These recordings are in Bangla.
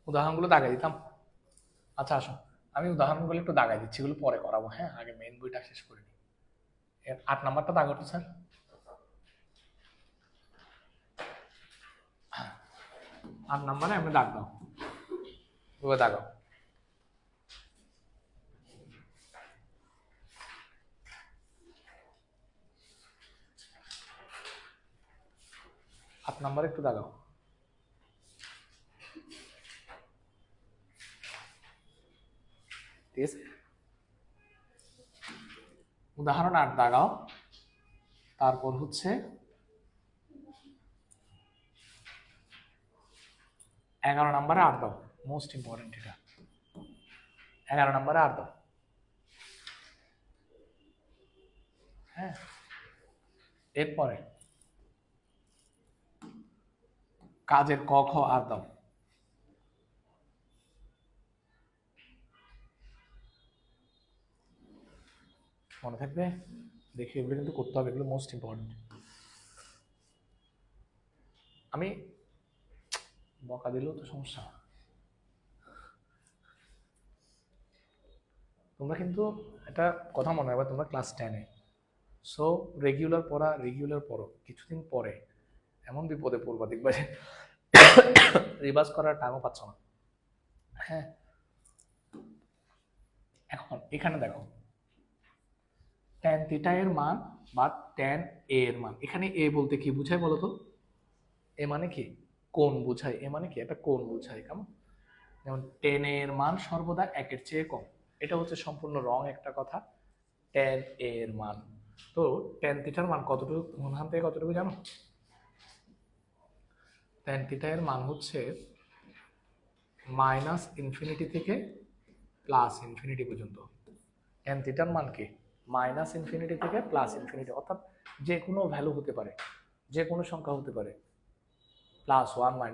উদাহরণগুলো দাগাই দিতাম। আচ্ছা আসো, আমি উদাহরণগুলো একটু দাগাই দিচ্ছি, এগুলো পরে করাবো। হ্যাঁ, আগে মেইন বইটা শেষ করে নিই। 8 নাম্বারটা দাগো তো স্যার। 8 নাম্বারে আমি দাগ দাও, ওগুলো দাগাও। আট নাম্বারে একটু দাগাও। ঠিক আছে, উদাহরণ 8 দাগাও। তারপর হচ্ছে 11 নাম্বারে 8 দাও, মোস্ট ইম্পর্টেন্ট এটা। 11 নাম্বারে 8 দাও। হ্যাঁ, এরপরে কাজের ক খ 8 দাও। মনে থাকবে? দেখি, এগুলো কিন্তু করতে হবে, এগুলো মোস্ট ইম্পর্টেন্ট। আমি বকা দিলেও তো সমস্যা। তোমরা কিন্তু একটা কথা মনে রাখবে, তোমরা ক্লাস 10-এ, সো রেগুলার পড়া, রেগুলার পড়ো। কিছুদিন পরে এমন বিপদে পড়বা, দেখবা যে রিভার্স করার টাইমও পাচ্ছ না। হ্যাঁ, এখন এখানে দেখো tan থিটা এর মান বা tan a এর মান। এখানে a বলতে কি বুঝায় বলো তো? এ মানে কি? কোণ বুঝায়। এ মানে কি? একটা কোণ বুঝায়। কেমন? যেমন tan a এর মান সর্বদা 1-এর চেয়ে কম। এটা হচ্ছে সম্পূর্ণ রং একটা কথা। tan a এর মান, তো tan থিটার মান কতটুকু, কোনখান থেকে কতটুকু জানো? tan থিটা এর মান হচ্ছে -ইনফিনিটি থেকে +ইনফিনিটি পর্যন্ত। tan থিটার মান কি? -ইনফিনিটি থেকে +ইনফিনিটি, অর্থাৎ যে কোনো ভ্যালু হতে পারে, যে কোনো সংখ্যা হতে পারে। +1, -1,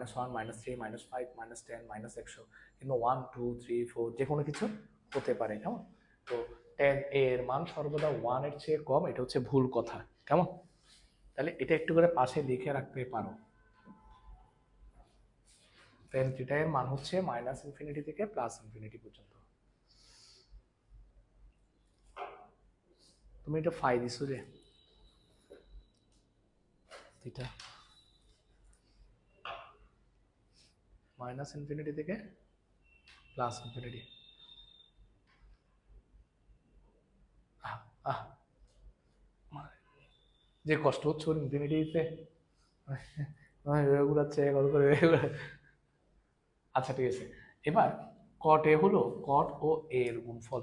-3, -5, -10, -100, কিন্তু 1, 2, 3, 4 যে কোনো কিছু হতে পারে। কেমন? তো tan a এর মান সর্বদা 1-এর চেয়ে কম, এটা হচ্ছে ভুল কথা। কেমন? তাহলে এটা একটু করে পাশে লিখে রাখতে পারো। tan থিটা এর মান হচ্ছে -ইনফিনিটি থেকে +ইনফিনিটি পর্যন্ত। তুমি এটা ফাই দিছো যে থিটা -ইনফিনিটি থেকে +ইনফিনিটি। আহ, যে কষ্ট হচ্ছে ওর ইনফিনিটিতে ঘুরাচ্ছে কত করে। আচ্ছা ঠিক আছে, এবার কট এ হলো কট ও এ এর গুণফল।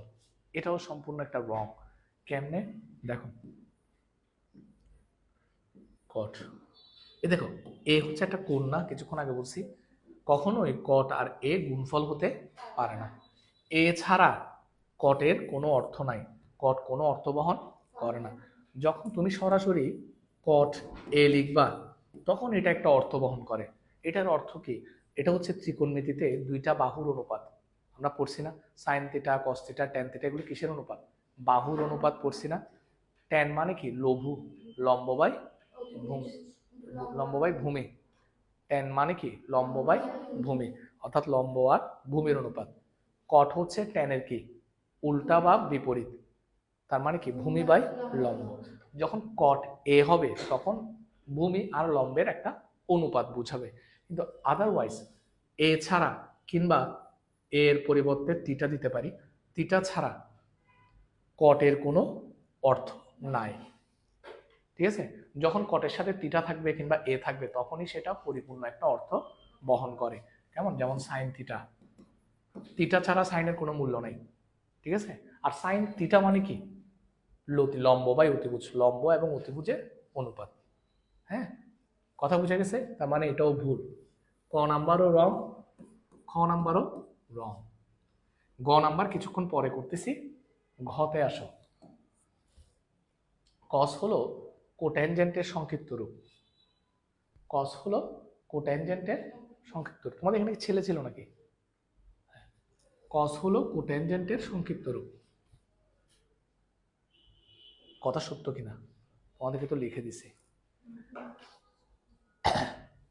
এটাও সম্পূর্ণ একটা রং। কেমনে? দেখো, কট এ দেখো, এ হচ্ছে একটা কোণ না, কিছুক্ষণ আগে বলছি। কখনোই কট আর এ গুণফল হতে পারে না। এ ছাড়া কটের কোনো অর্থ নাই, কট কোনো অর্থ বহন করে না। যখন তুমি সরাসরি কট এ লিখবা, তখন এটা একটা অর্থ বহন করে। এটার অর্থ কি? এটা হচ্ছে ত্রিকোণমিতিতে দুইটা বাহুর অনুপাত। আমরা পড়ছি না sine theta, cos theta, tan theta, এগুলো কিসের অনুপাত? বাহুর অনুপাত পড়ছি না? ট্যান মানে কি? লঘু, লম্ব বাই ভূমি, লম্ব বাই ভূমি। ট্যান মানে কি? লম্ব বাই ভূমি, অর্থাৎ লম্ব আর ভূমির অনুপাত। কট হচ্ছে ট্যানের কি? উল্টা বা বিপরীত। তার মানে কি? ভূমি বাই লম্ব। যখন কট এ হবে, তখন ভূমি আর লম্বের একটা অনুপাত বুঝাবে। কিন্তু আদারওয়াইজ এ ছাড়া, কিংবা এর পরিবর্তে থিটা দিতে পারি, থিটা ছাড়া কটের কোনো অর্থ নাই। ঠিক আছে? যখন কটের সাথে থিটা থাকবে কিংবা এ থাকবে, তখনই সেটা পরিপূর্ণ একটা অর্থ বহন করে। কেমন? যেমন সাইন থিটা, থিটা ছাড়া সাইনের কোনো মূল্য নাই। ঠিক আছে? আর সাইন থিটা মানে কি? লম্ব বাই অতিভুজ, লম্ব এবং অতিভুজের অনুপাত। হ্যাঁ, কথা বুঝে গেছে? তার মানে এটাও ভুল। ক নাম্বারও রং, খ নাম্বারও রং। গ নাম্বার কিছুক্ষণ পরে করতেছি, ঘতে আসো। কস হলো কোট্যানজেন্টের সংক্ষিপ্ত রূপ। কস হলো কোট্যানজেন্টের সংক্ষিপ্ত রূপ। তোমাদের এখানে ছেলে ছিল নাকি? কস হলো কোট্যানজেন্টের সংক্ষিপ্ত রূপ। কথা সত্য কিনা তোমাদেরকে তো লিখে দিছে।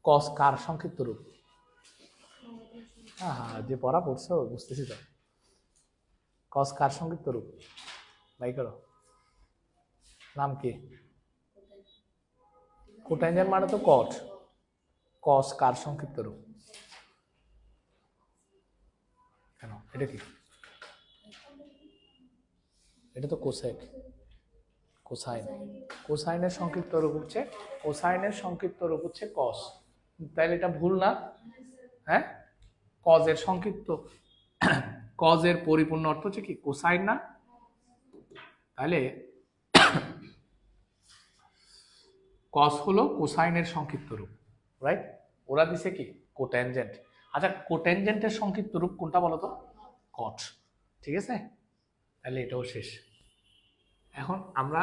কস কার সংক্ষিপ্ত রূপ? হ্যাঁ, যে পড়া পড়ছো বুঝতেছি তো। কস কার সংক্ষিপ্ত রূপ? বাই করো। নাম কি? কোটাইজেন্ট মানে তো কট। কস কার সংক্ষিপ্ত রূপ? কেন, এটা কি? এটা তো কোসেক। কোসাইন। কোসাইনের সংক্ষিপ্ত রূপ হচ্ছে, কোসাইনের সংক্ষিপ্ত রূপ হচ্ছে কস। তাইলে এটা ভুল না? হ্যাঁ, কজের সংক্ষিপ্ত, কজের পরিপূর্ণ অর্থ হচ্ছে কি কোসাইন না? তাহলে কস হলো কোসাইনের সংক্ষিপ্ত রূপ, রাইট? ওরা দিছে কি কোট্যানজেন্ট। আচ্ছা, কোট্যানজেন্টের সংক্ষিপ্ত রূপ কোনটা বলো তো? কট। ঠিক আছে, তাহলে এটাও শেষ। এখন আমরা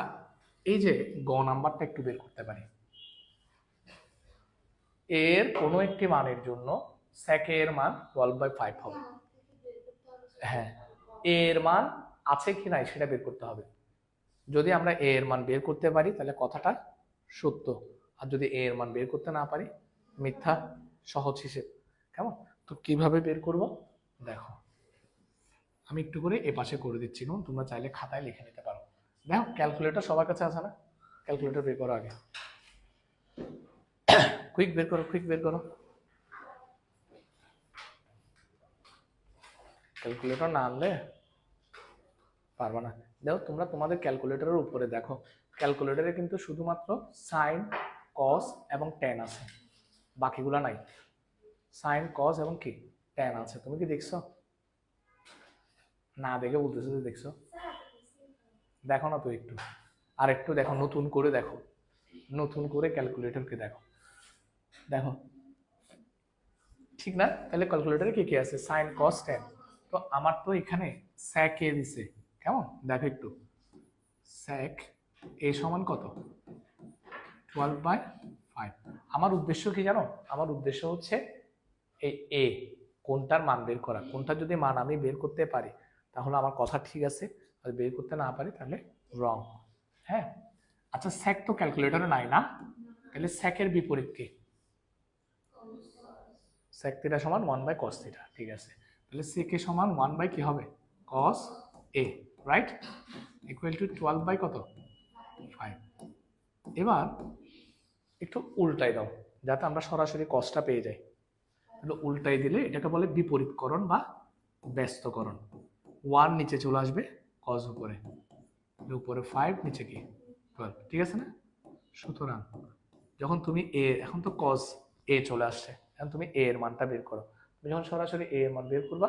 এই যে গ নাম্বারটা একটু বের করতে পারি। এর কোনো একটি মানের জন্য sec এর মান 12/5 হবে। হ্যাঁ, এর মান আছে কি নাই সেটা বের করতে হবে। যদি আমরা এর মান বের করতে পারি তাহলে কথাটা সত্য, আর যদি এর মান বের করতে না পারি মিথ্যা। সহজ হিসেব, কেমন? তো কিভাবে বের করব দেখো, আমি একটু করে এ পাশে করে দিচ্ছি, তোমরা চাইলে খাতায় লিখে নিতে পারো। দেখো ক্যালকুলেটর সবার কাছে আছে না? ক্যালকুলেটর বের করো আগে, কুইক বের করো, কুইক বের করো। ক্যালকুলেটর না আনলে পারবা না। দেখো তোমরা তোমাদের ক্যালকুলেটরের উপরে দেখো, ক্যালকুলেটরে কিন্তু শুধুমাত্র সাইন, কস এবং ট্যান আছে, বাকিগুলা নাই। সাইন, কস এবং কি ট্যান আছে। তুমি কি দেখছো? না দেখে বলতেছো যে দেখছো? দেখো না তো একটু, আর একটু দেখো, নতুন করে দেখো, নতুন করে ক্যালকুলেটরকে দেখো, দেখো ঠিক না? তাহলে ক্যালকুলেটরে কি কি আছে? সাইন, কস, ট্যান। তো আমার তো এখানে স্যাক এ দিছে, কেমন দেখো একটু, স্যাক এ সমান কত? 12/5। আমার উদ্দেশ্য কি জানো? আমার উদ্দেশ্য হচ্ছে এই এ কোনটার মান বের করা। কোনটার যদি মান আমি বের করতে পারি তাহলে আমার কথা ঠিক আছে, আর বের করতে না পারি তাহলে রং। হ্যাঁ, আচ্ছা স্যাক তো ক্যালকুলেটরে নাই না, তাহলে স্যাকের বিপরীত কি? sec থিটা সমান 1/cos থিটা। ঠিক আছে, তাহলে sec এ সমান 1 কি হবে? cos a, right? Equal to 12 কত? 5। এবার একটু উল্টাই দাও যাতে আমরা সরাসরি cosটা পেয়ে যাই। তাহলে উল্টাই দিলে এটাকে বলে বিপরীতকরণ বা ব্যস্তকরণ। 1 নিচে চলে আসবে, cos উপরে, উপরে 5, নিচে কি 12। ঠিক আছে না? সুতরাং যখন তুমি এ, এখন তো cos a চলে আসছে, এখন তুমি a এর মানটা বের করো। তুমি যখন সরাসরি a এর মান বের করবা,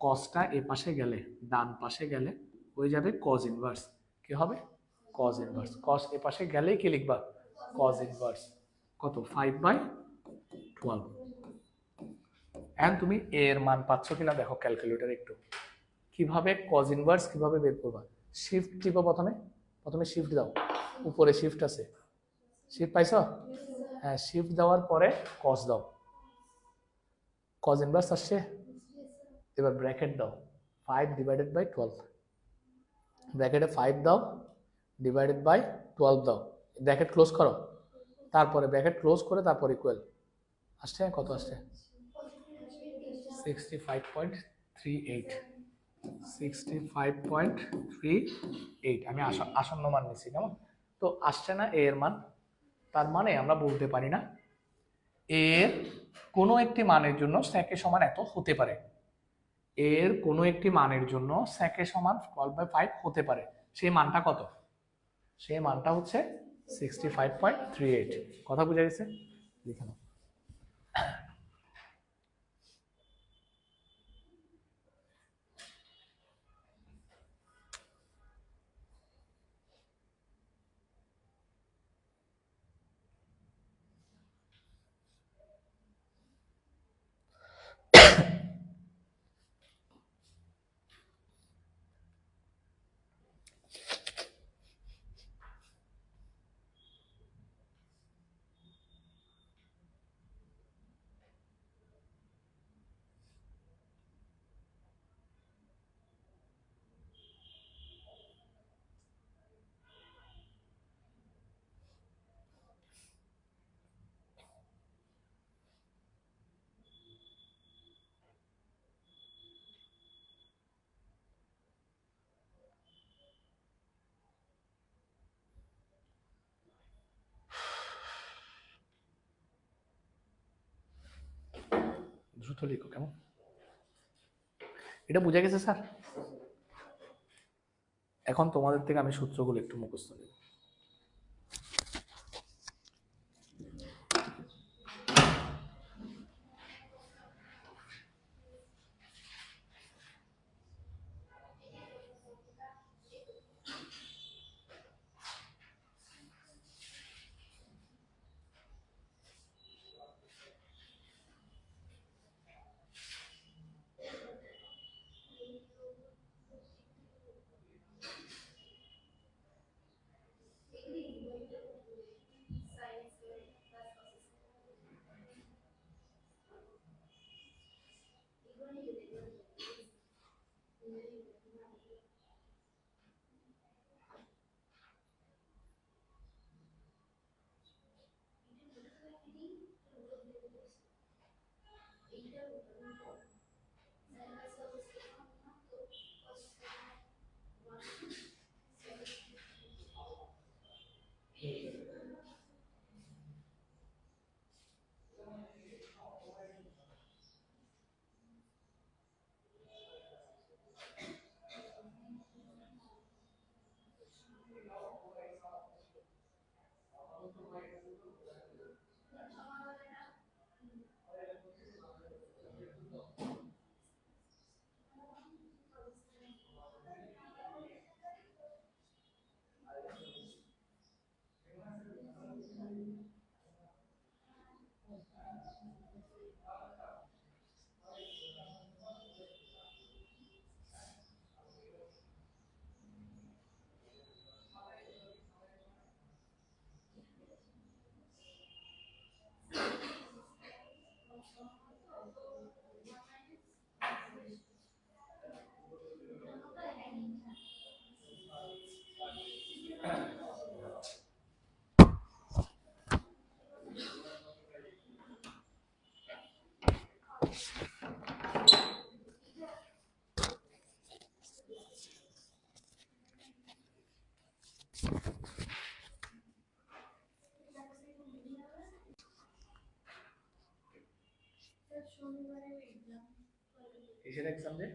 cosটা এ পাশে গেলে, ডান পাশে গেলে হয়ে যাবে cos ইনভার্স। কি হবে? cos inverse. cos এ পাশে গেলেই কি লিখবা? cos ইনভার্স কত? 5/12। এখন তুমি a এর মান পাচ্ছ কিনা দেখো ক্যালকুলেটর একটু। কিভাবে cos ইনভার্স কিভাবে বের করবা? শিফট টিপো প্রথমে, প্রথমে শিফট দাও, উপরে শিফট আছে, শিফট পাইছো? হ্যাঁ, শিফট দেওয়ার পরে cos দাও, cos ইনভার্স আসছে। এবার ব্র্যাকেট দাও, 5/12, ব্র্যাকেটে 5 দাও, ডিভাইডেড বাই 12 দাও, ব্র্যাকেট ক্লোজ করো, তারপরে ব্র্যাকেট ক্লোজ করে তারপর ইকুয়াল। আসছে কত? আসছে 65.38, 65.38। আমি আসন্ন মান নিচ্ছি, কেমন? তো আসছে না এর মান, তার মানে আমরা বলতে পারি না এর কোনো একটি মানের জন্য স্যাকের সমান এত হতে পারে। এর কোনো একটি মানের জন্য স্যাকের সমান 12/5 হতে পারে। সেই মানটা কত? সেই মানটা হচ্ছে 65.38। কথা বুঝা গেছে? লিখে নাও। দ্রুত লিখো কেমন? এটা বুঝে গেছে স্যার? এখন তোমাদের থেকে আমি সূত্রগুলো একটু মুখস্থ নেব। কিসের এক্সাম রে?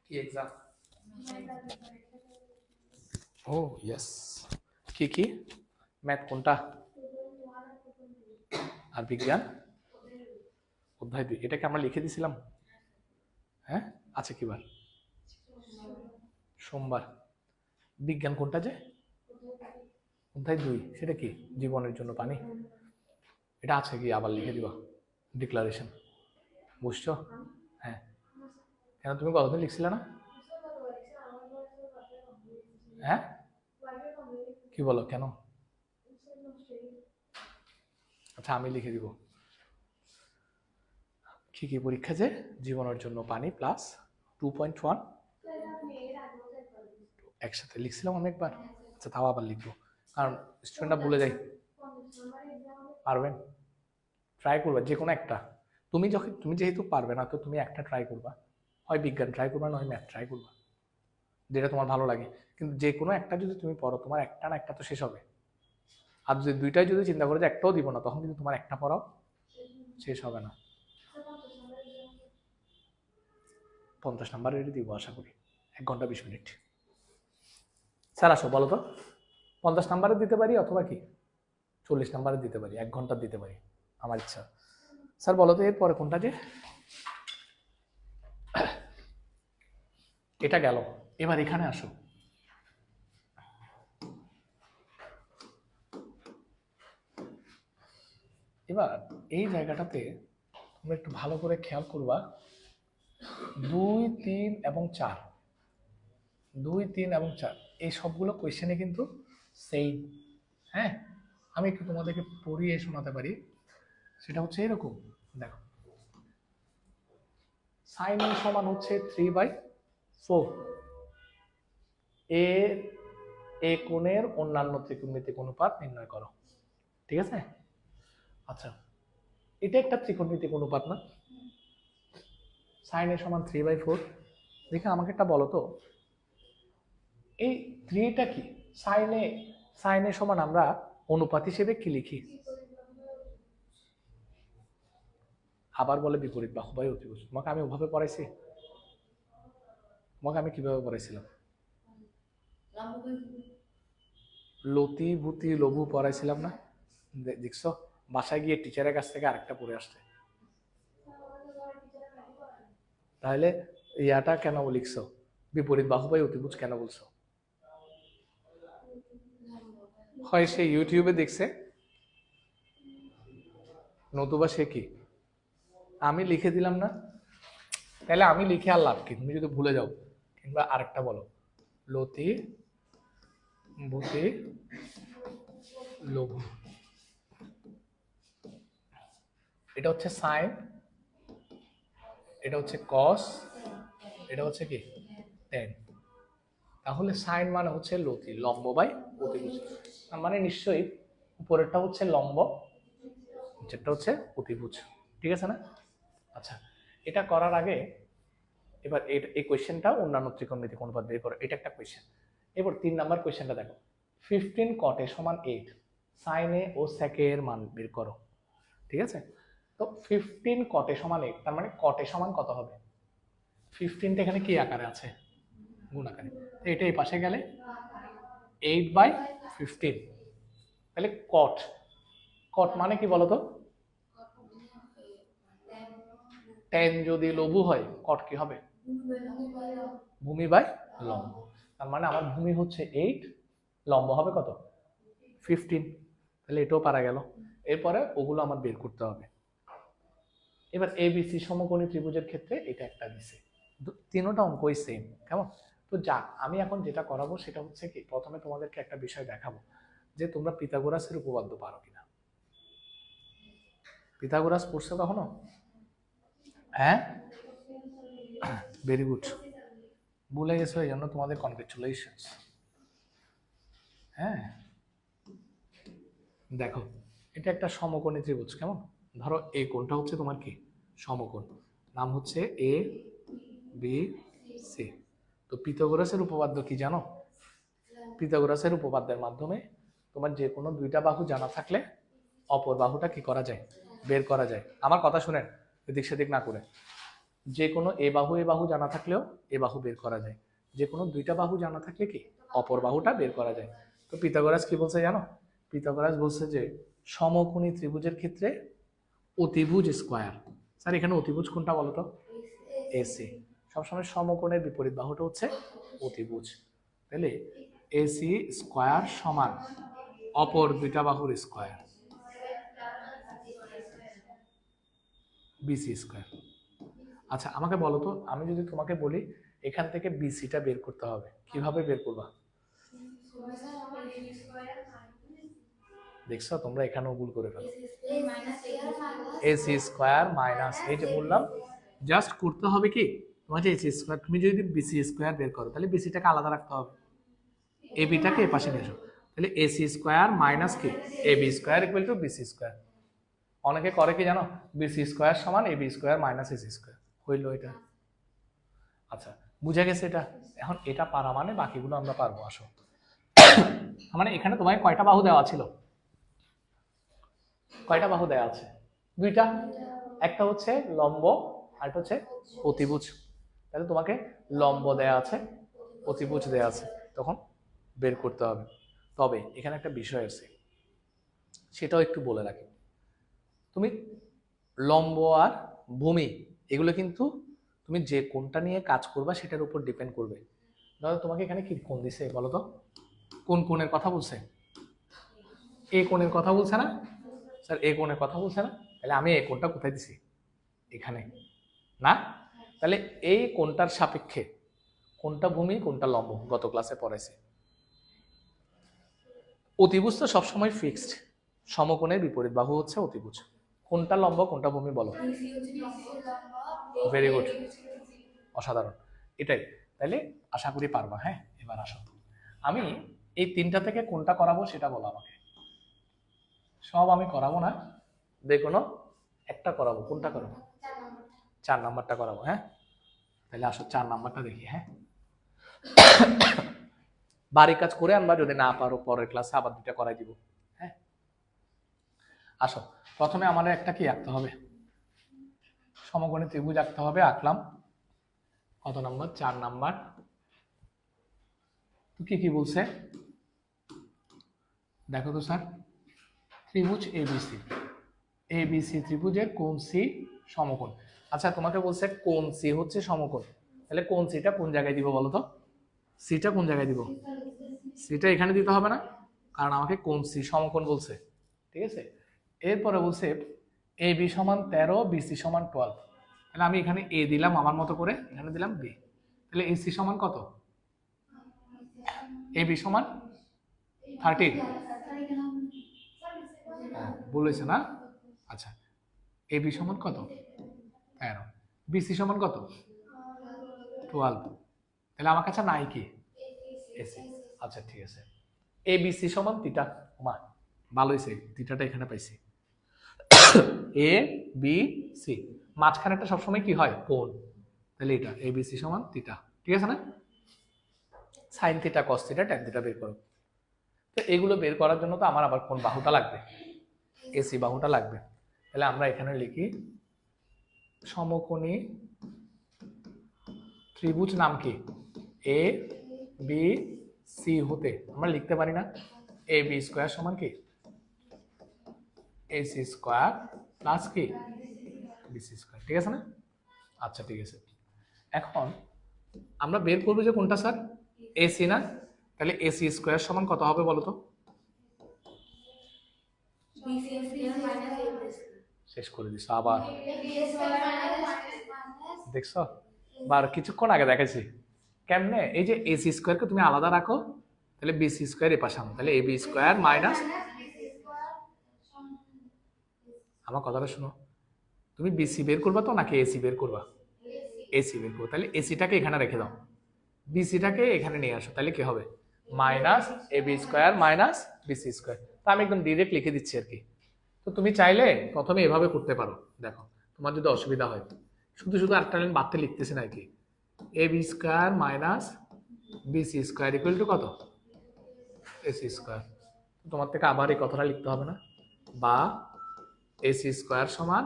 কি এক্সাম? ও ইয়েস। কি কি? ম্যাথ কোনটা? আর বিজ্ঞান অধ্যায় 2। এটাকে আমরা লিখে দিছিলাম। হ্যাঁ, আচ্ছা কি বার? সোমবার। বিজ্ঞান কোনটা যে? অধ্যায় 2। সেটা কি? জীবনের জন্য পানি। এটা আছে কি? আবার লিখে দিবা ডিক্লারেশন। বুঝছো? হ্যাঁ। কেন তুমি কতদিন লিখছিলে না? হ্যাঁ, কি বলো কেন? আচ্ছা আমি লিখে দিব। কি কি পরীক্ষা যে? জীবনের জন্য পানি প্লাস 2.1 একসাথে লিখছিলাম অনেকবার। আচ্ছা তাও আবার লিখবো, কারণ স্টুডেন্টরা ভুলে যায়। পারবেন? ট্রাই করবা যে কোনো একটা। তুমি যেহেতু পারবে না, তো তুমি একটা ট্রাই করবা। হয় বিজ্ঞান ট্রাই করবা, নয় ম্যাথ ট্রাই করবা, যেটা তোমার ভালো লাগে। কিন্তু যে কোনো একটা যদি তুমি পড়ো, তোমার একটা না একটা তো শেষ হবে। আর যদি দুইটাই যদি চিন্তা করো যে একটাও দিব না, তখন কিন্তু তোমার একটা পড়াও শেষ হবে না। 50 নাম্বারের দিব আশা করি, 1 ঘন্টা 20 মিনিট। স্যার আসো বলো তো, 50 নাম্বারের দিতে পারি অথবা কি 40 নাম্বারের দিতে পারি, 1 ঘন্টা দিতে পারি, আমার ইচ্ছা। স্যার বলো তো এরপরে কোনটা যে? এটা গেল। এবার এখানে আসো। এবার এই জায়গাটাতে তুমি একটু ভালো করে খেয়াল করবা, 2, 3 এবং 4, 2, 3 এবং 4 এই সবগুলো কোয়েশ্চেনে কিন্তু সেম। হ্যাঁ, আমি একটু তোমাদেরকে পড়িয়ে শোনাতে পারি। সেটা হচ্ছে এরকম, দেখো সাইন এ সমান হচ্ছে 3/4। এ কোণের অন্যান্য ত্রিকোণমিতিক অনুপাত নির্ণয় করো। ঠিক আছে? আচ্ছা, এটা একটা ত্রিকোণমিতিক অনুপাত না? সাইন এ সমান 3/4। দেখে আমাকে একটা বলো তো, এই 3টা কি? সাইন এ সমান আমরা অনুপাত হিসেবে কি লিখি? আবার বলে বিপরীত বাহু বাই অতিভুজ। তোমাকে আমি ওভাবে পড়াইছি? তোমাকে আমি কিভাবে পড়াইছিলাম? লতি ভূতি লঘু পড়াইছিলাম না? দেখছো, বাসায় গিয়ে টিচারের কাছ থেকে আরেকটা পড়ে আসছে। তাহলে ইয়াটা কেন লিখছো, বিপরীত বাহু বাই অতিভুজ কেন বলছো? হয় সে ইউটিউবে দেখছে, নতুবা সে কি আমি লিখে দিলাম না। তাহলে আমি লিখে আর লাভ কি, তুমি যদি ভুলে যাও। কিংবা আরেকটা বলো, লতি ভূতি লঘু, এটা হচ্ছে সাইন, এটা হচ্ছে কস, এটা হচ্ছে কি টেন। তাহলে সাইন মানে হচ্ছে লতি, লম্ব বাই অতিভুজ। তার মানে নিশ্চয়ই উপরেরটা হচ্ছে লম্ব, যেটা হচ্ছে অতিভুজ। ঠিক আছে না? আচ্ছা, এটা করার আগে এবার এই কোয়েশ্চেনটা অন্যান্য ত্রিকোণমিতিক অনুপাত বের করো, এটা একটা কোয়েশ্চেন। এবার 3 নাম্বার কোয়েশ্চেনটা দেখো, 15 কট এ সমান 8, সাইন এ ও সেক এর মান বের করো। ঠিক আছে, তো 15 কট এ সমান 8, তার মানে কট এ সমান কত হবে? 15টা এখানে কি আকারে আছে? গুণ আকারে। তো এটা এই পাশে গেলে 8/15। তাহলে কট, কট মানে কি বলতো? টেন যদি লঘু হয়, কট কি হবে? ভূমি বাই লম্ব। তার মানে আমার ভূমি হচ্ছে 8, লম্ব হবে কত? 15। তাহলে এটাও পারা গেল। এরপরে ওগুলো আমার বের করতে হবে। এবার এবিসি সমকোণী ত্রিভুজের ক্ষেত্রে এটা একটা দিছে, তিনোটা অঙ্কই সেম। কেমন? তো যাক, আমি এখন যেটা করাবো সেটা হচ্ছে কি, প্রথমে তোমাদেরকে একটা বিষয় দেখাবো যে তোমরা পিথাগোরাসের উপপাদ্য পারো কিনা। পিথাগোরাস পড়ছো কখনো? হ্যাঁ, ভেরি গুড, ভুলে গেছো, এই জন্য তোমাদের কনগ্রেচুলেশনস। হ্যাঁ, দেখো, এটা একটা সমকোণী ত্রিভুজ। কেমন? ধরো এই কোণটা হচ্ছে তোমার কি সমকোণ, নাম হচ্ছে এ বি সি। তো পিথাগোরাসের উপপাদ্য কি জানো? পিথাগোরাসের উপপাদ্যের মাধ্যমে তোমার যে কোনো দুইটা বাহু জানা থাকলে অপর বাহুটা কি করা যায়? বের করা যায়। আমার কথা শুনেন, এদিক সেদিক না করে। যে কোনো এ বাহু জানা থাকলেও এ বাহু বের করা যায়। যে কোনো দুইটা বাহু জানা থাকলে কি অপর বাহুটা বের করা যায়। তো পিথাগোরাস কি বলছে জানো? পিথাগোরাস বলছে যে সমকোণী ত্রিভুজের ক্ষেত্রে অতিভুজ স্কয়ার। স্যার এখানে অতিভুজ কোনটা বলো তো? এসি। সবসময় সমকোণের বিপরীত বাহুটা হচ্ছে অতিভুজ। তাহলে এসি স্কয়ার সমান অপর দুইটা বাহুর স্কয়ার বিসি স্কয়ার। আচ্ছা আমাকে বলো তো, আমি যদি তোমাকে বলি এখান থেকে বিসিটা বের করতে হবে, কিভাবে বের করবা? দেখছো তোমরা এখানেও ভুল করে ফেলো। এসি স্কয়ার মাইনাস, এই যে বললাম জাস্ট করতে হবে কি, তোমার যে এসি স্কয়ার, তুমি যদি বিসি স্কয়ার বের করো তাহলে বিসিটাকে আলাদা রাখতে হবে, এ বিটাকে এ পাশে নিয়ে এসো। তাহলে এসি স্কয়ার মাইনাস কি A B square equal to BC square. অনেকে করে কি জানো, বিসি স্কয়ার সমান A B square minus AC square. হইলো এটা? আচ্ছা, বুঝা গেছে এটা? এখন এটা পারা মানে বাকিগুলো আমরা পারবো। আসো, মানে এখানে তোমায় কয়টা বাহু দেওয়া ছিল? কয়টা বাহু দেওয়া আছে? দুইটা। একটা হচ্ছে লম্ব আর একটা হচ্ছে অতিভুজ। তাহলে তোমাকে লম্ব দেয়া আছে, অতিভুজ দেয়া আছে, তখন বের করতে হবে। তবে এখানে একটা বিষয় আছে, সেটাও একটু বলে রাখি। তুমি লম্ব আর ভূমি এগুলো কিন্তু তুমি যে কোণটা নিয়ে কাজ করবা সেটার উপর ডিপেন্ড করবে। ধরো তোমাকে এখানে কি কোণ দিছে বলো তো? কোন কোণের কথা বলছে? এ কোণের কথা বলছে না? স্যার এ কোণের কথা বলছে না? তাহলে আমি এই কোণটা কোথায় দিছি? এখানে না? তাহলে এই কোণটার সাপেক্ষে কোনটা ভূমি কোনটা লম্ব গত ক্লাসে পড়াইছি। অতিভুজ তো সবসময় ফিক্সড, সমকোণের বিপরীত বাহু হচ্ছে অতিভুজ। কোনটা লম্ব কোনটা ভূমি বলো? ভেরি গুড, অসাধারণ, এটাই। তাহলে আশা করি পারবা। হ্যাঁ, এবার আসো, আমি এই তিনটা থেকে কোনটা করাবো সেটা বলো আমাকে। সব আমি করাবো না, দেখো একটা করাবো। কোনটা করাবো? 4 নাম্বারটা করাবো। হ্যাঁ, তাহলে আসো 4 নাম্বারটা দেখি। হ্যাঁ, বাড়ি কাজ করে আনবা, যদি না পারো পরের ক্লাসে আবার দুইটা করাই দিব। হ্যাঁ, আসো, প্রথমে আমাদের একটা কি আঁকতে হবে? সমকোণী ত্রিভুজ আঁকতে হবে, আঁকলাম। কত নাম্বার? 4 নাম্বার। তো কি বলছে দেখো তো স্যার, ত্রিভুজ এবিসি, এবিসি ত্রিভুজের কোণ সি সমকোণ। আচ্ছা তোমাকে বলছে কোণ সি হচ্ছে সমকোণ, তাহলে কোণ সিটা কোন জায়গায় দিব বলো তো? সিটা কোন জায়গায় দিব? সিটা এখানে দিতে হবে না, কারণ আমাকে কোণ সি সমকোণ বলছে। ঠিক আছে, এরপরে বলছে এ বি সমান 13, বিসি সমান 12। তাহলে আমি এখানে এ দিলাম আমার মতো করে, এখানে দিলাম বি। তাহলে এসি সমান কত? এ বি সমান 30। বলেছে না? আচ্ছা, এ বি সমান কত? 13। বিসি সমান কত? 12। তাহলে আমার কাছে নাই কি? এসি। আচ্ছা ঠিক আছে, এ বিসি সমান থিটা। মা ভালো হয়েছে, থিটাটা এখানে পাইছি। এ বি সি মাঝখানেটা সবসময় কি হয়? কোণ। তাহলে এটা এ বি সি সমান থিটা। ঠিক আছে না? Sine theta, cos theta, tan theta বের করো। তো এগুলো বের করার জন্য তো আমার আবার কোন বাহুটা লাগবে? এসি বাহুটা লাগবে। তাহলে আমরা এখানে লিখি সমকোণী ত্রিভুজ নাম কি? এ বি সি হতে আমরা লিখতে পারি না এ বি স্কোয়ার সমান কি? এসি স্কোয়ার প্লাস কি? BC square. ঠিক আছে না? আচ্ছা ঠিক আছে, এখন আমরা বের করবো যে কোনটা স্যার? এসি না? তাহলে এসি স্কোয়ার সমান কত হবে বলো তো? শেষ করে দিস আবার, দেখছো? বার কিছুক্ষণ আগে দেখেছি কেমনে। এই যে এসি স্কোয়ারকে তুমি আলাদা রাখো, তাহলে বিসি স্কোয়ার এ পাশে আনো, তাহলে এ বি স্কোয়ার মাইনাস, আমার কথাটা শোনো, তুমি বিসি বের করবা তো নাকি এসি বের করবা? এসি বের করবো, তাহলে এসিটাকে এখানে রেখে দাও, বিসিটাকে এখানে নিয়ে আসো, তাহলে কি হবে? Minus A B square minus BC square. তা আমি একদম ডিরেক্ট লিখে দিচ্ছি আর কি। তো তুমি চাইলে প্রথমে এভাবে করতে পারো, দেখো তোমার যদি অসুবিধা হয়। শুধু শুধু আরেকটা লাইন বাড়তে লিখতেছি না কি, A B square minus BC square equal to কত? AC square. তোমার থেকে আবার এই কথাটা লিখতে হবে না, বা এসি স্কোয়ার সমান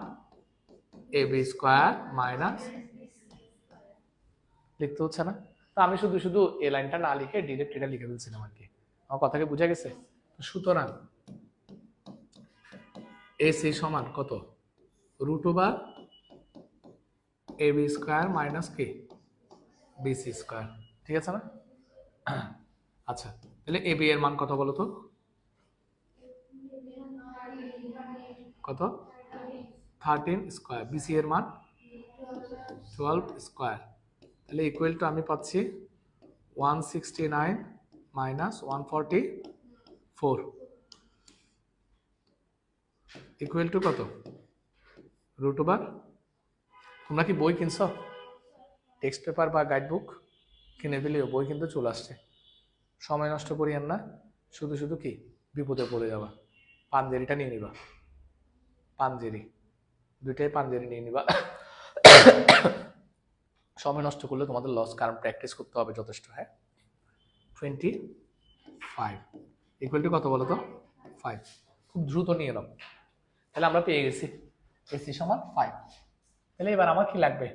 এ বি স্কোয়ার মাইনাস, লিখতে হচ্ছে না? তো আমি শুধু শুধু এই লাইনটা না লিখে ডিরেক্ট এটা লিখে ফেলছিলাম আর কি। আমার কথাকে বুঝা গেছে? সুতরাং এসি সমান কত? Root over A B square minus কি? BC square. ঠিক আছে না? আচ্ছা, তাহলে এ বি এর মান কত বলো তো? কত? 13 স্কোয়ার। বিসি এর মান 12 স্কোয়ার। তাহলে ইকুয়াল টু আমি পাচ্ছি 169 মাইনাস 144 ইকুয়াল টু কত? রুট ওভার, তোমরা কি বই কিনছো? টেক্সট পেপার বা গাইড বুক কিনে দিলেও বই কিন্তু চলে আসছে। সময় নষ্ট করিয়েন না, শুধু শুধু কি বিপদে পড়ে যাবা। পাঞ্জেরিটা নিয়ে নিবা, পাঞ্জেরি, দুইটাই পাঞ্জেরি নিয়ে নিবা। সময় নষ্ট করলে তোমাদের লস, কারণ প্র্যাকটিস করতে হবে যথেষ্ট। হ্যাঁ, 25 ইকুয়াল টু কত বলো তো? 5। খুব দ্রুত নিয়ে নাও। তাহলে আমরা পেয়ে গেছি এসি সমান 5। তাহলে এবার আমার কি লাগবে?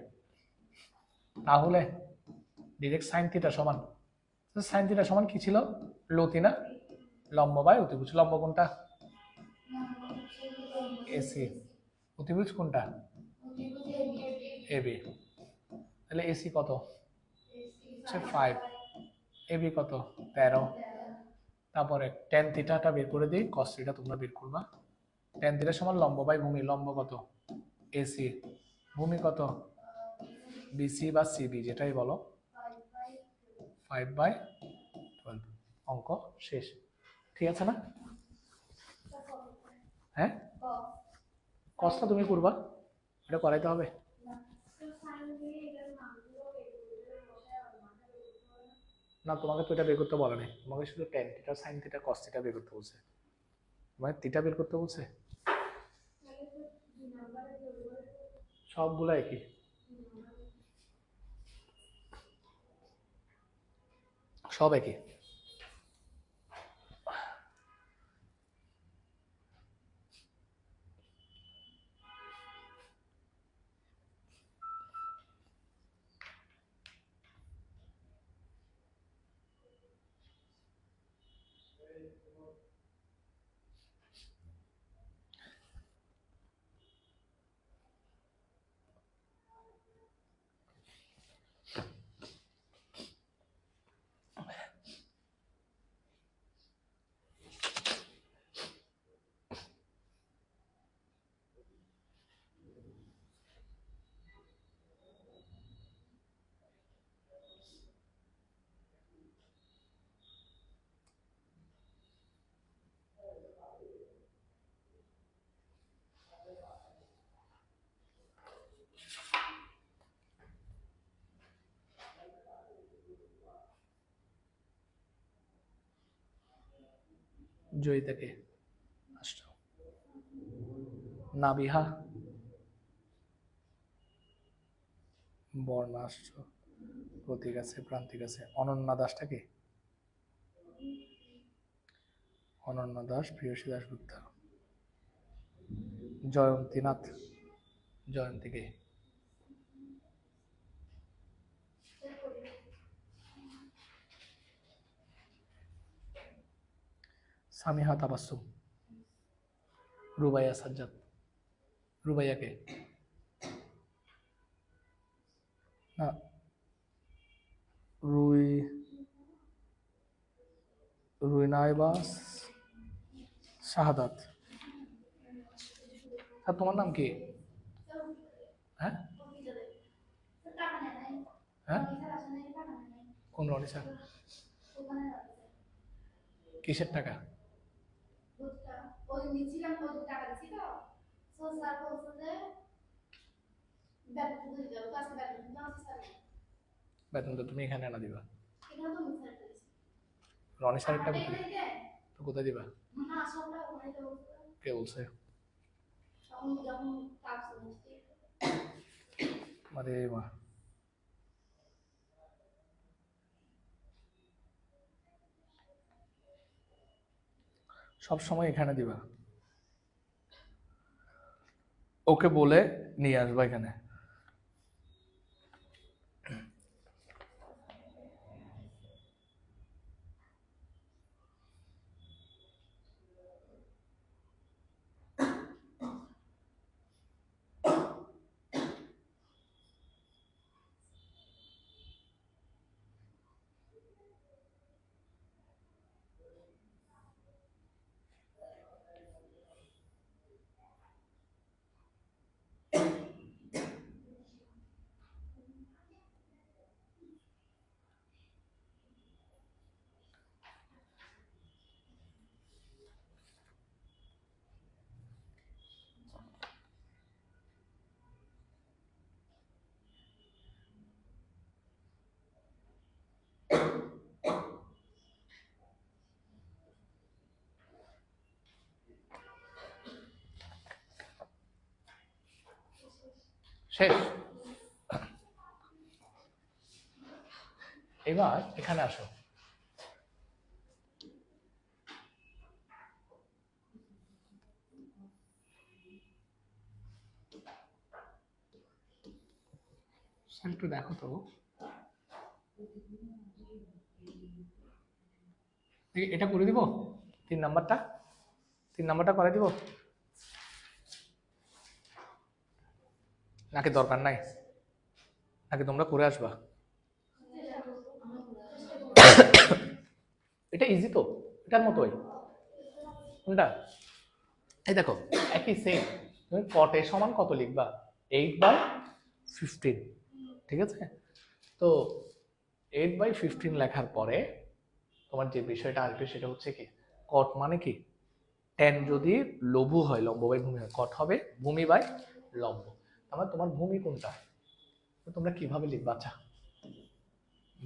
তাহলে ডিরেক্ট সাইন থিটা সমান, সাইন থিটা সমান কি ছিল? লতি না? লম্ব বাই অতিভুজ। লম্ব কোনটা? এসি। অতিভুজ কোনটা? এবি। তাহলে এসি কত? 5। এবি কত? 13। তারপরে টেন থিটাটা বের করে দিই, কস থিটা তোমরা বের করবা। টেন থিটা সমান লম্ব বাই ভূমি। লম্ব কত? এসি। ভূমি কত? বিসি বা সিবি যেটাই বলো। 5/12। অঙ্ক শেষ। ঠিক আছে না? হ্যাঁ, কসটা তুমি করবা, এটা করাইতে হবে। না, তোমাকে তো এটা বের করতে বলে নাই, তোমাকে শুধু tan theta sine theta cos theta বের করতে বলছে। মানে থিটা বের করতে বলছে। সবগুলো একই, সব একই। জয়িতাকে আসছো। নাবিহা বর্ণা আসছো। প্রতীক আছে, প্রান্তিক আছে। অনন্যা দাসটা কি? অনন্যা দাস, প্রিয়সী দাশগুপ্তা। জয়ন্তীনাথ, জয়ন্তীকে। সামিহা তাবাসসুম। রুবাইয়া সাজ্জাদ, রুবাইয়াকে না। রুই রুইনাইবাস শাহাদাত। আর তোমার নাম কি? হ্যাঁ হ্যাঁ, কোন রনি স্যার? কিসের টাকা? বেতন তো তুমি এখানে না দিবা। রনি স্যারের টাকা তো কোথায় দিবা? কে বলছে? আরে মা, সব সময় এখানে দিবা। ওকে বলে নিয়ে আসবা এখানে। শেষ। এবার এখানে আসো। একটু দেখো তো, এটা করে দিব। 3 নাম্বারটা, 3 নাম্বারটা করে দিব নাকি দরকার নাই? নাকি তোমরা করে আসবা? এটা ইজি তো, এটার মতোই। কোনটা? এই দেখো, একই সেম। তুমি কটে সমান কত লিখবা? 8/15। ঠিক আছে, তো 8/15 লেখার পরে তোমার যে বিষয়টা আসবে সেটা হচ্ছে কি, কট মানে কি, ট্যান যদি লঘু হয়, লম্ব বাই ভূমি হয়, কট হবে ভূমি বাই লম্ব। তাহলে তোমার ভূমি কোনটা, তোমরা কিভাবে লিখবা? আচ্ছা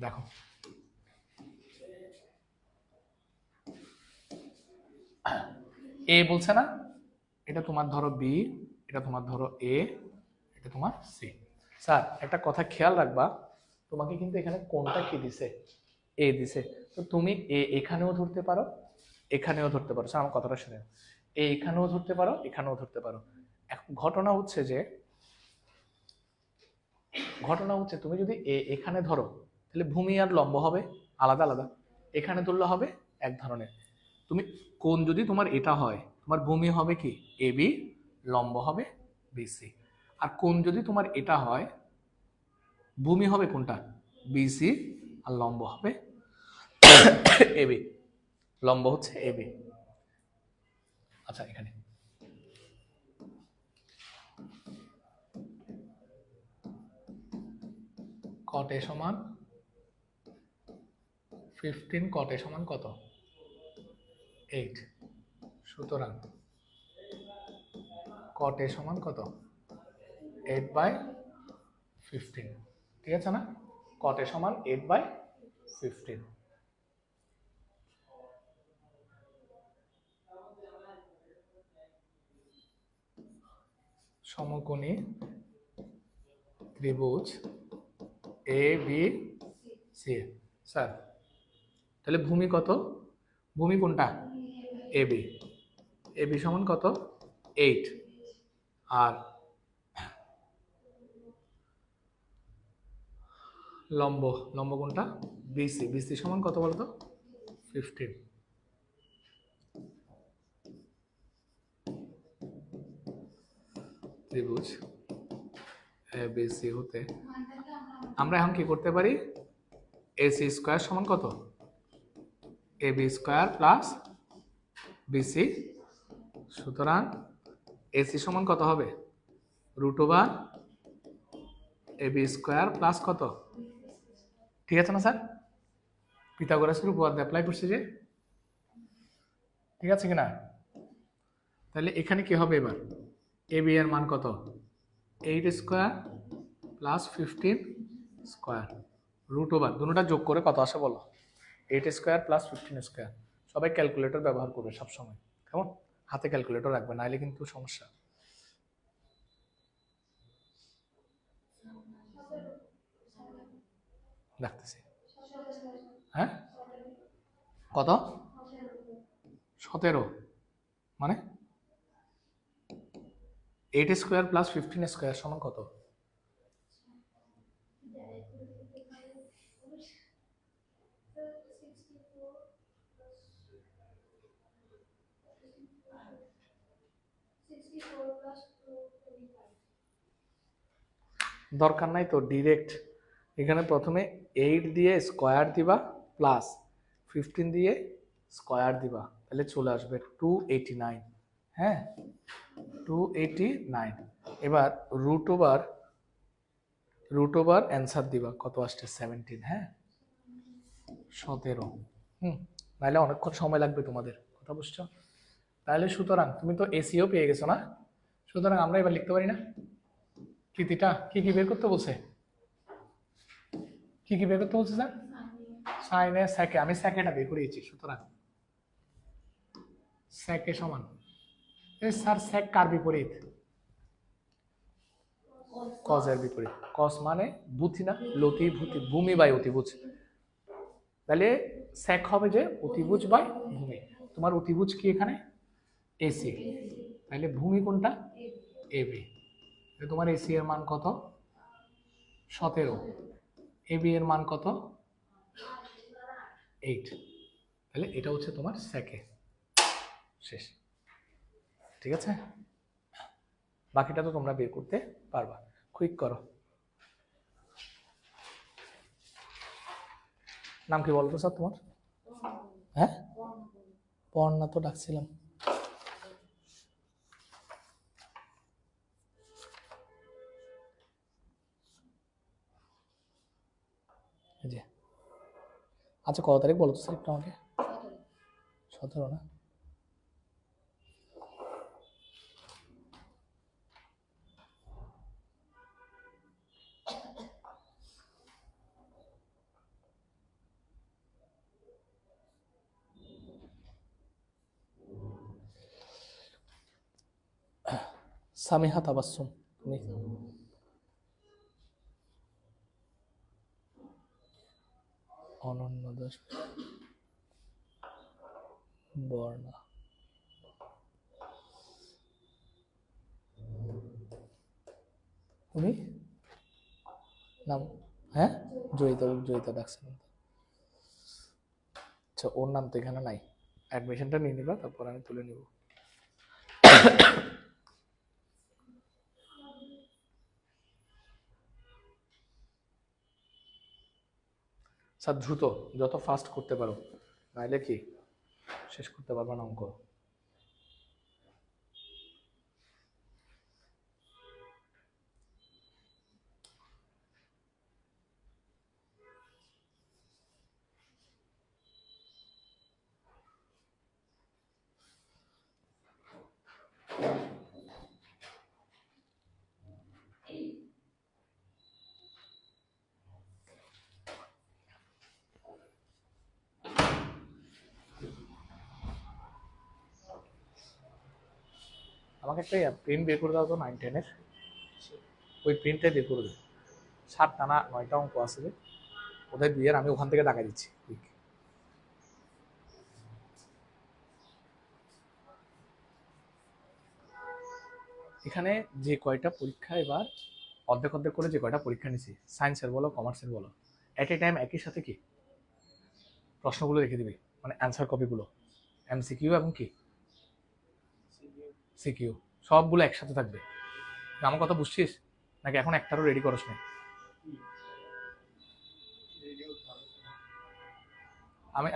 দেখো, এ বলছে না, এটা তোমার ধরো বি, এটা তোমার ধরো এ, এটা তোমার সি। স্যার একটা কথা খেয়াল রাখবা, তোমাকে কিন্তু এখানে কোনটা কি দিছে, এ দিছে। তো তুমি এ এখানেও ধরতে পারো, এখানেও ধরতে পারো। স্যার আমার কথাটা শুনে, এ এখানেও ধরতে পারো, এখানেও ধরতে পারো। এখন ঘটনা হচ্ছে যে, তুমি যদি এ এখানে ধরো তাহলে ভূমি আর লম্ব হবে আলাদা আলাদা, এখানে ধরলে হবে এক ধরনের। তুমি কোন যদি তোমার এটা হয়, তোমার ভূমি হবে কি এ বি, লম্ব হবে বিসি। আর কোন যদি তোমার এটা হয়, ভূমি হবে কোনটা বিসি, আর লম্ব হবে এবি, লম্ব হচ্ছে এবি। আচ্ছা এখানে কট এ সমান 15, কট এ সমান কত 8। সুতরাং কট এ সমান কত 8/15। ঠিক আছে না, কট এ সমান 8/15। সমকোণী ত্রিভুজ এ বি সি। স্যার তাহলে ভূমি কত? ভূমি কোনটা? A B. এ বি সমান কত? 8। আর লম্ব, লম্ব কোনটা? বিসি। বিসি সমান কত বলতো? 15। ত্রিভুজ এ বি সি হতে আমরা এখন কি করতে পারি? এসি স্কয়ার সমান কত? এ বি স্কয়ার প্লাস বিসি। সুতরাং এসি সমান কত হবে? √Over A B square plus কত? ঠিক আছে না স্যার? পিথাগোরাসের উপপাদ্য অ্যাপ্লাই করছি যে, ঠিক আছে কিনা? তাহলে এখানে কি হবে এবার? এ বি এর মান কত? 8 স্কয়ার প্লাস 15 স্কয়ার √ওভার দুটোটা যোগ করে কত আসে বলো? 8 স্কয়ার প্লাস 15 স্কয়ার। সবাই ক্যালকুলেটর ব্যবহার করবে সবসময়, কেমন? হাতে ক্যালকুলেটর রাখবে, নাইলে কিন্তু সমস্যা। রাখতেছি। হ্যাঁ কত? 17। মানে 8 স্কয়ার প্লাস 15 স্কয়ার সমান কত? দরকার নাই তো, ডিরেক্ট এখানে প্রথমে 8 দিয়ে স্কয়ার দিবা প্লাস 15 দিয়ে স্কয়ার দিবা, তাহলে চলে আসবে 289। হ্যাঁ 289। এবার √ওভার অ্যান্সার দিবা, কত আসছে? 17। হ্যাঁ 17। নাহলে অনেকক্ষণ সময় লাগবে তোমাদের, কথা বুঝছো? তাহলে সুতরাং তুমি তো এসিও পেয়ে গেছো না? সুতরাং আমরা এবার লিখতে পারি না কৃতিটা কি কি বের করতে বলছে? কি কি বের করতে বলছে স্যার? সাইনে সেকে। আমি সেকেটা বের করিয়েছি। সুতরাং সেকে সমান, স্যার সেক কার বিপরীত? কজের বিপরীত। কস মানে বুথি না, লতি ভূতি, ভূমি বাই অতিভুজ। তাহলে সেক হবে যে অতিভুজ বাই ভূমি। তোমার অতিভুজ কি এখানে? এসি। তাহলে ভূমি কোনটা? এবি। তোমার এসি এর মান কত? 17। এবি এর মান কত? 8। তাহলে এটা হচ্ছে তোমার সেকে। শেষ। ঠিক আছে, বাকিটা তো তোমরা বের করতে পারবা। কুইক করো। নাম কি বলতো স্যার তোমার? হ্যাঁ পর্ণা তো ডাকছিলাম। জি আচ্ছা, কত তারিখ বলো তো স্যার একটু আমাকে? 17 না? সামিহা তাবাসসুম, তুমি? অনন্য দাস, বর্ণা, তুমি? নাম? হ্যাঁ জয়িতা, জয়িতা ডাকছিলাম। আচ্ছা ওর নাম তো এখানে নাই, অ্যাডমিশনটা নিয়ে নিবা, তারপর আমি তুলে নিব। স্যার দ্রুত, যত ফাস্ট করতে পারো, নাইলে কি শেষ করতে পারবা না অঙ্ক। আমাকে একটা প্রিন্ট বের করে দাও তো 9-10-এর, ওই প্রিন্টটা বের করে দেবে। 7টা না 9টা অঙ্ক আছে ওদের 2 আমি ওখান থেকে টাকা দিচ্ছি। এখানে যে কয়টা পরীক্ষা এবার অর্ধেক অর্ধেক করে যে কয়টা পরীক্ষা নিছি, সায়েন্সের বলো কমার্সের বলো, এট এ টাইম একই সাথে কি প্রশ্নগুলো রেখে দিবে, মানে অ্যান্সার কপিগুলো, এমসিকিউ এবং কি সিকিউ, সবগুলো একসাথে থাকবে। আমার কথা বুঝছিস নাকি এখন একটারও রেডি করস না?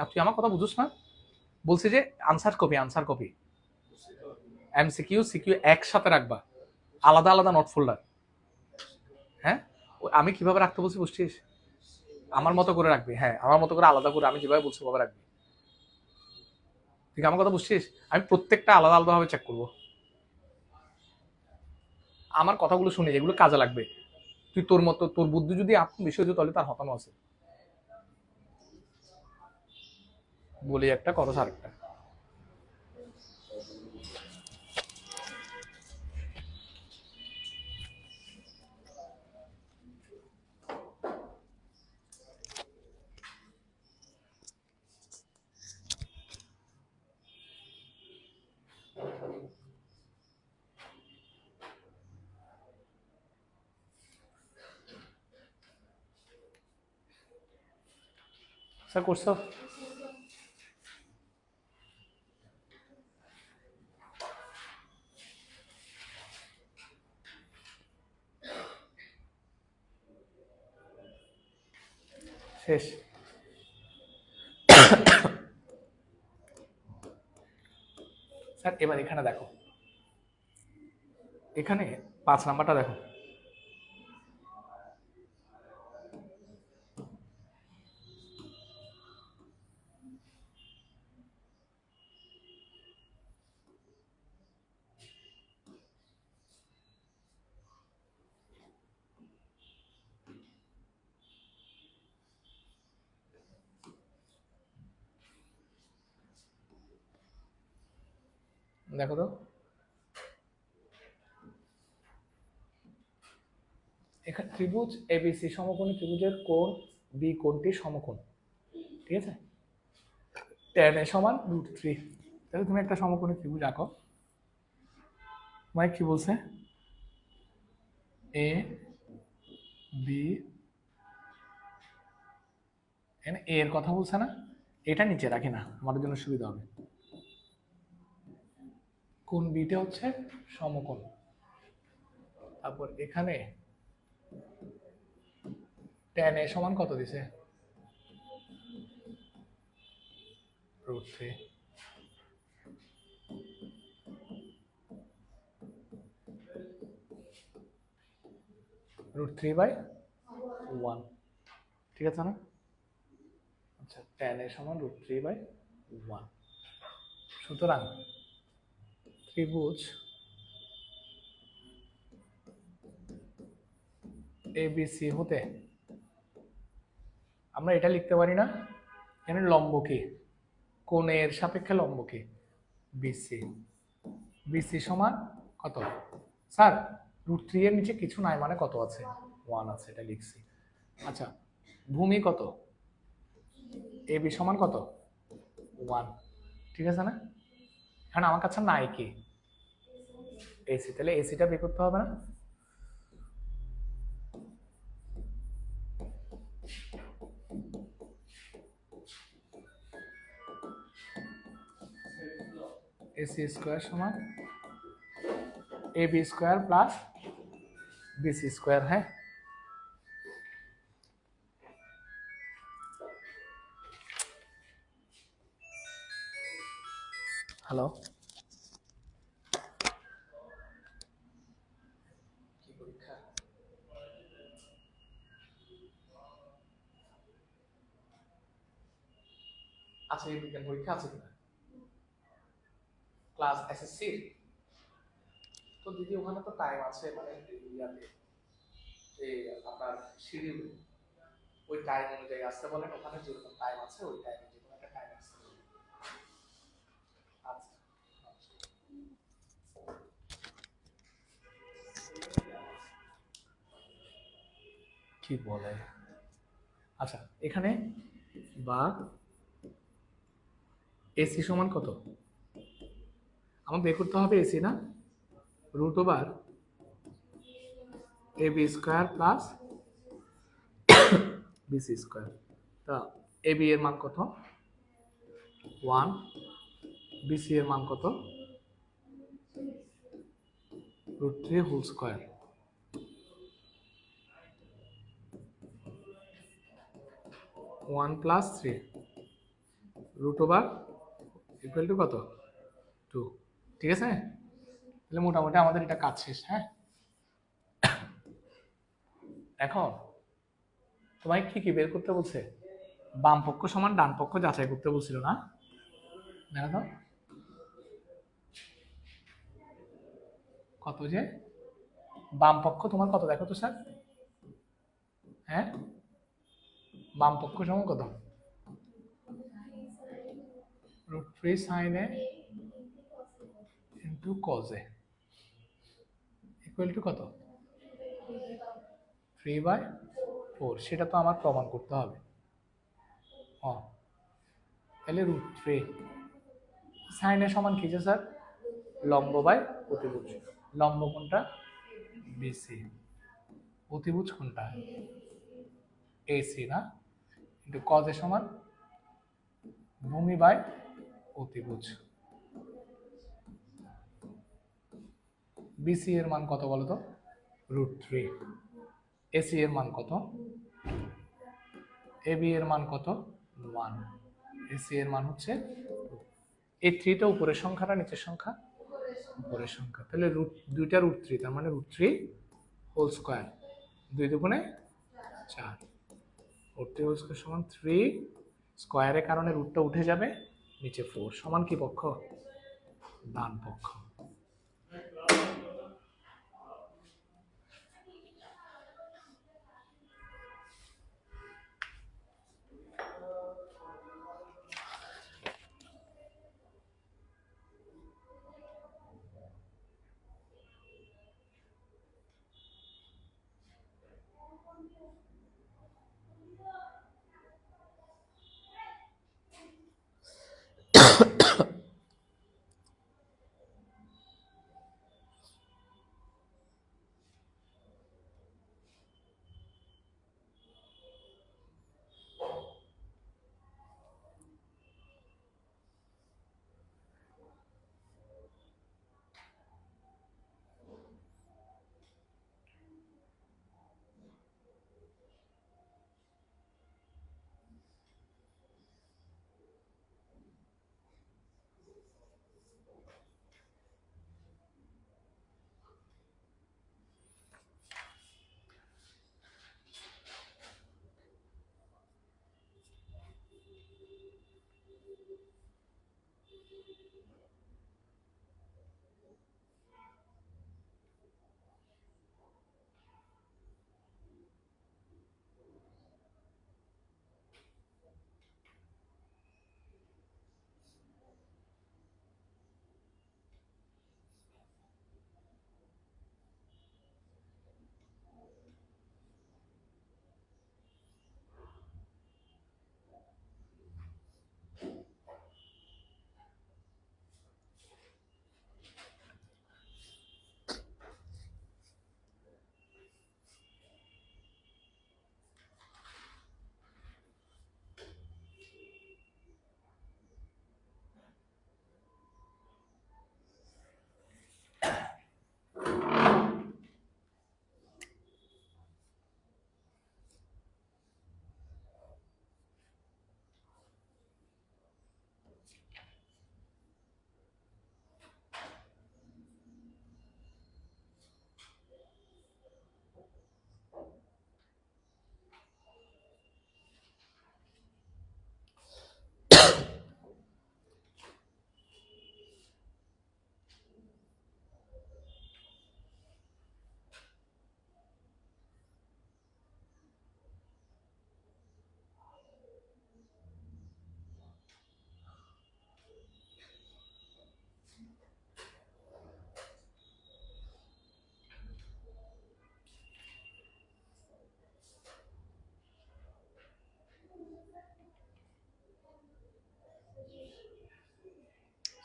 তুই আমার কথা বুঝছিস না? বলছি যে আনসার কপি এমসিকিউ সিকিউ একসাথে রাখবা, আলাদা আলাদা নোট ফোল্ডার। হ্যাঁ, আমি কিভাবে রাখতে বলছি বুঝছিস? আমার মতো করে রাখবি, হ্যাঁ আমার মতো করে আলাদা করে, আমি যেভাবে বলছি ওভাবে রাখবি। ঠিক আমার কথা বুঝছিস? আমি প্রত্যেকটা আলাদা আলাদা ভাবে চেক করবো। আমার কথাগুলো শুনে যেগুলো কাজে লাগবে, তুই তোর মতো তোর বুদ্ধি যদি আপন বিষয় তাহলে তার হতানো আছে। বলি একটা করস আরেকটা। স্যার করছো? শেষ? স্যার এবার এখানে দেখো, এখানে 5 নাম্বারটা দেখো। দেখো তো এখানে ত্রিভুজ এবিসি সমকোণী ত্রিভুজের কোণ বি কোণটি সমকোণ, ঠিক আছে? tan a সমান √3। তাহলে তুমি একটা সমকোণী ত্রিভুজ আঁকো। মানে কি বলছে? এ বি, এখানে এ এর কথা বলছে না? এটা নিচে রাখি না, আমাদের জন্য সুবিধা হবে। কোণ বিটা হচ্ছে সমকোণ। তারপর এখানে tan a সমান কত দিছে? √3। √3/1, ঠিক আছে না? আচ্ছা, tan a সমান √3/1। সুতরাং ত্রিভুজ এবিসি হতে আমরা এটা লিখতে পারি না, এখানে লম্ব কি, কোণের সাপেক্ষে লম্ব কি, বিসি। বিসি সমান কত? স্যার √3 এর নিচে কিছু নাই মানে কত আছে? 1 আছে, এটা লিখছি। আচ্ছা, ভূমি কত? এবি সমান কত? 1, ঠিক আছে না? এখন আমার কাছে নাই কি, এসি, তাহলে এসিটা বের করতে হবে না? এসি স্কোয়ার সমান AB square plus BC square. হ্যাঁ, হ্যালো, কি পরীক্ষা? আচ্ছা, এই বিজ্ঞান পরীক্ষা আছে কিনা? Class SSC? তো দিদি ওখানে তো টাইম আছে, মানে ইয়াতে এই আপনার শিডিউল, ওই টাইম অনুযায়ী আসতে বলেন, ওখানে যেরকম টাইম আছে ওই টাইমে যে কোনো একটা টাইম আসতে বলেন। আচ্ছা। কি বলে? আচ্ছা, এখানে বা এসি সমান কত? আমার বের করতে হবে এসি না, root over A B square plus BC square. তা এ বি এর মান কত? 1। বিসি এর মান কত? √3 whole square. 1 plus 3 root over equal to কত? 2। ঠিক আছে, তাহলে মোটামুটি আমাদের এটা কাজ শেষ। হ্যাঁ, এখন তোমায় কি কি বের করতে বলছে? বাম পক্ষ সমান ডান পক্ষ যাচাই করতে বলছিল না? দেখো তো কত, যে বাম পক্ষ তোমার কত দেখো তো স্যার। হ্যাঁ, বাম পক্ষ সমান কত? √3 sin a into cos a equal to কত? 3/4। সেটা তো আমার প্রমাণ করতে হবে। তাহলে √3 সাইন এ সমান কি যে স্যার? লম্ব বাই অতিভুজ। লম্ব কোনটা? বিসি। অতিভুজ কোনটা? এসি না? কিন্তু কজ এ সমান ভূমি বাই অতিভুজ। বিসি এর মান কত বলো তো? √3। এসি এর মান কত? এবি এর মান কত? 1। এসি এর মান হচ্ছে, এই 3টা উপরের সংখ্যা না নিচের সংখ্যা? উপরের সংখ্যা। তাহলে দুইটা √3, তার মানে √3 হোল স্কয়ার। 2 দুগুণে 4। √3 হোল স্কয়ার সমান 3 স্কয়ারের কারণে রুটটা উঠে যাবে, নিচে 4 সমান কি পক্ষ? ডান পক্ষ।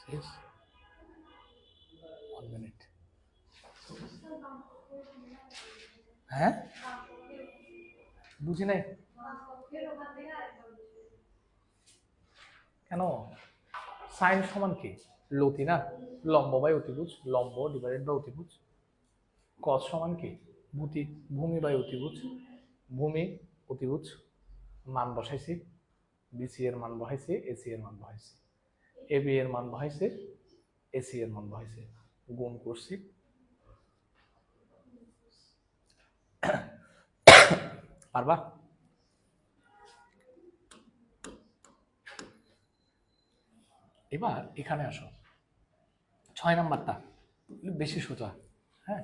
Please 1 minute. হ্যাঁ, বুঝি নাই কেন। সাইন সমান কি? লতি না, লম্ব বাই অতিভুজ, লম্ব ডিভাইডেড বাই অতিভুজ। কস সমান কি? ভূমি বাই অতিভুজ, ভূমি অতিভুজ। মান বসাইছি, বিসি এর মান বসাইছি, এসি এর মান বসাইছি, এবি এর মান বসাইছি, এসি এর মান বসাইছি, গুণ করছি। পারবা? এবার এখানে আসো, 6 নাম্বারটা বেশি সোজা। হ্যাঁ,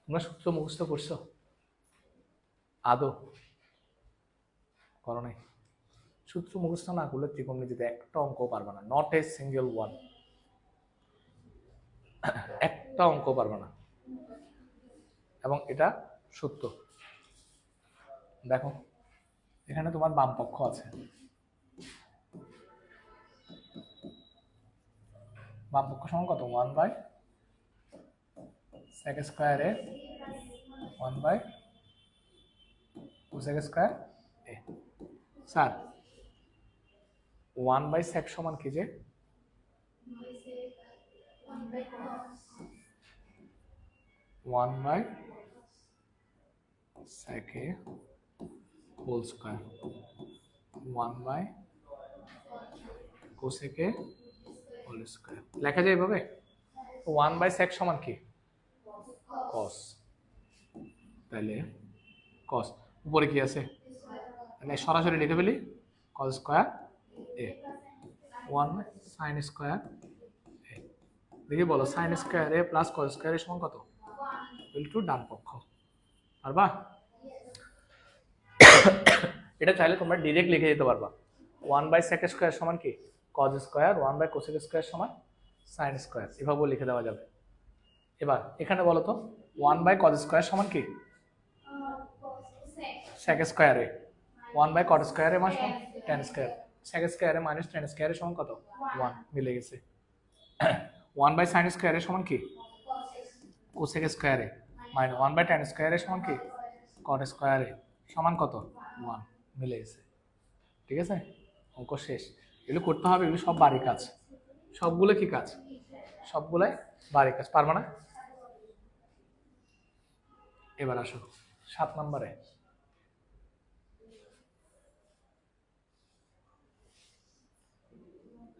তোমরা সূত্র মুখস্থ করছো? আদৌ করো নাই? সূত্র মুখস্থ না করলে ত্রিকোণমিতিতে একটা অঙ্ক পারবে না, নট এ সিঙ্গেল ওয়ান। একটা অঙ্ক পারবে না, এবং এটা সত্য। দেখো এখানে তোমার বাম পক্ষ আছে, বাম পক্ষ সমান কত? 1 by sec square A 1 by cosec square A. Sir 1 by sec সমান কি যে? 1 by sec a whole square, 1 by cosec a whole square লেখা যায় এভাবে। 1 বাই sec সমান কি? cos। তাহলে cos উপরে কি আছে? মানে সরাসরি লিখে ফেলি, cos square a 1 sin square a। দেখি বলো, sin square a plus cos square a সমান কত? ইকুয়াল টু ডান পক্ষ। পারবা? এটা চাইলে তোমরা ডাইরেক্ট লিখে দিতে পারবা। 1 বাই sec স্কয়ার সমান কি? cos square, 1 by cosec square সমান sin স্কয়ার, এভাবেও লিখে দেওয়া যাবে। এবার এখানে বলো তো 1 বাই cos স্কয়ার সমান কি? sec square A 1 by cot square এ সমান tan স্কয়ার, sec স্কয়ার এ মাইনাস tan স্কয়ার এর সমান কত? 1, মিলে গেছে। 1 বাই sin স্কয়ার এর সমান কি? cosec square A minus 1 by tan square এর সমান কি? cot স্কয়ার এ সমান কত? 1, মিলে গেছে। ঠিক আছে, অঙ্ক শেষ। এগুলো করতে হবে, এগুলো সব বাড়ি কাজ। সবগুলো কি কাজ? সবগুলাই বাড়ি কাজ। পারবা না? এবার আসো 7 নম্বরে।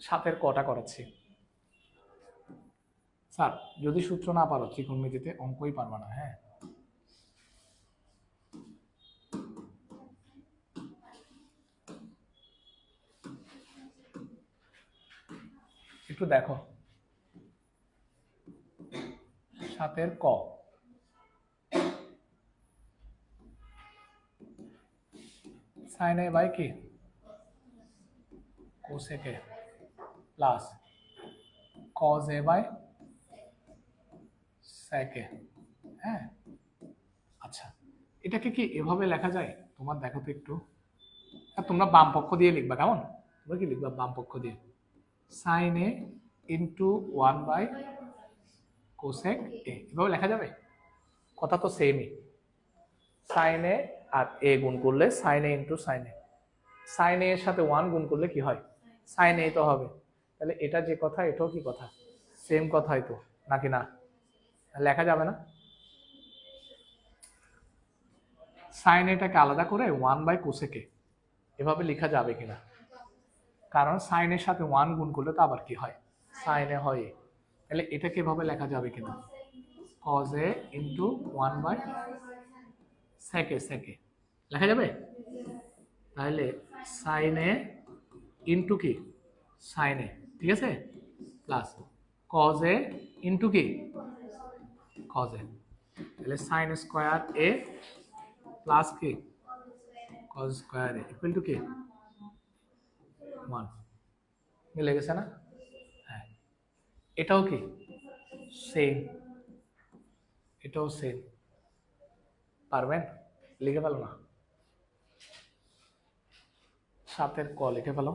7 কটা করাচ্ছি। স্যার যদি সূত্র না পারো ত্রিকোণমিতিতে অঙ্কই পারবা না। হ্যাঁ, একটু দেখো 7 ক। sin a বাই কি? cosec a plus cos a by sec a। হ্যাঁ, আচ্ছা এটাকে কি এভাবে লেখা যায়? তোমার দেখো তো একটু। আর তোমরা বাম পক্ষ দিয়ে লিখবা, কেমন? তোমরা কি লিখবা বাম পক্ষ দিয়ে? sin a into 1 by cosec a, এভাবে লেখা যাবে? কথা তো সেমই। sin a আর a গুণ করলে sin a into sin a, sin a এর সাথে 1 গুণ করলে কি হয়? sin a তো হবে। তাহলে এটা যে কথা, এটাও কি কথা? সেম কথাই তো, নাকি না? লেখা যাবে না? sin এটাকে আলাদা করে 1 বাই cosec a এভাবে লেখা যাবে কিনা? কারণ sin এর সাথে 1 গুণ করলে তো আবার কি হয়? sin a হয়। তাহলে এটাকে এভাবে লেখা যাবে কিনা? cos a into 1 by sec a লেখা যাবে? তাহলে sin a ইন্টু কি? sin a, ঠিক আছে, প্লাস cos a ইন্টু কি? cos a। তাহলে sin স্কয়ার a প্লাস কি? cos square a equal to কি? 1, মিলে গেছে না? হ্যাঁ, এটাও কি সেম, এটাও সেম। পারবেন? লিখে ফেলো না। 7 ক লিখে ফেলো।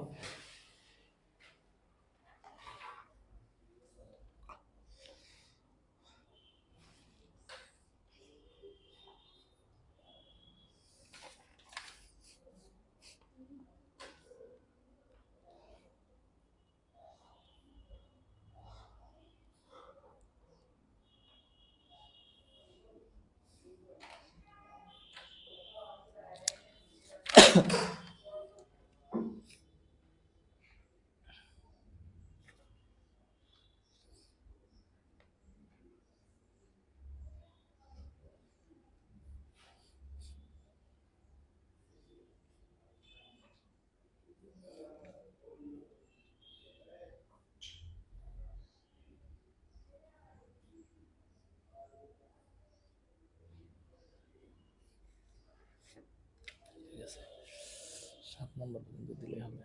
নম্বর পর্যন্ত দিলেই হবে।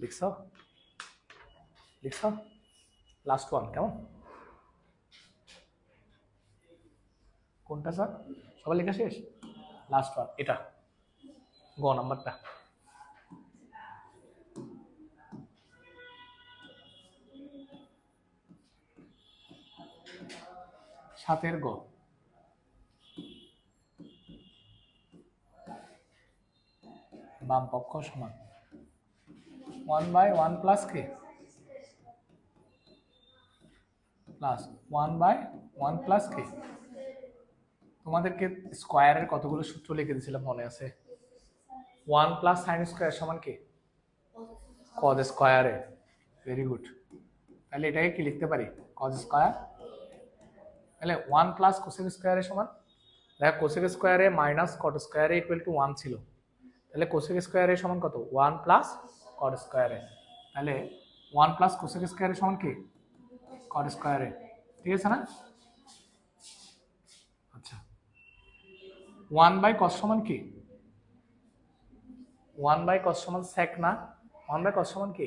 লিখছ লিখছ লাস্ট ওয়ান কেমন? কোনটা স্যার? সবাই লেখা শেষ? লাস্ট ওয়ান এটা গ নাম্বারটা। সাতের গ, বাম পক্ষ সমান 1/1 প্লাস কে প্লাস 1/1 প্লাস কে। তোমাদেরকে স্কোয়ারের কতগুলো সূত্র লিখে দিয়েছিলাম মনে আছে? 1 প্লাস সাইন স্কোয়ার সমান কে কজ স্কোয়ারে। Very good. তাহলে এটাকে কি লিখতে পারি? Cos square. তাহলে 1 প্লাস কোসেক স্কোয়ারের সমান, দেখো কোসেক স্কোয়ারে মাইনাস কট স্কোয়ারে ইকুয়াল টু 1 ছিল, তাহলে কোসেক স্কোয়ারের সমান কত? 1 প্লাস কট স্কোয়ারে। তাহলে 1 প্লাস কোসেক স্কোয়ারের সমান কি? কট স্কোয়ারে। ঠিক আছে না? আচ্ছা 1 বাই কস সমান কি? 1 বাই কস সমান সেক না? 1 বাই কস সমান কি?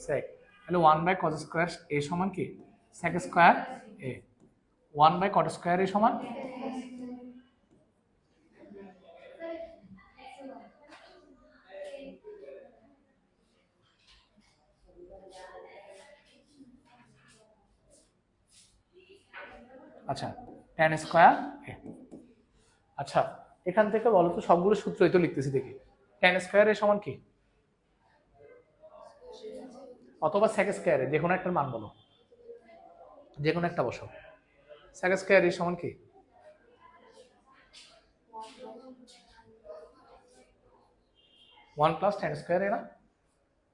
সেক। তাহলে 1 বাই কস স্কোয়ার এ সমান কি? সেক স্কোয়ার এ। 1 বাই কট স্কোয়ার এ সমান আচ্ছা tan স্কোয়ার এ। আচ্ছা এখান থেকে বলো তো, সবগুলো সূত্রই তো লিখতেছি দেখি। tan স্কোয়ার এ সমান কি? অথবা sec স্কয়ার এর যে কোনো একটা মান বলো, যে কোনো একটা বসাও। sec স্কয়ার এর সমান কি? ওয়ান প্লাস tan স্কয়ার এ না?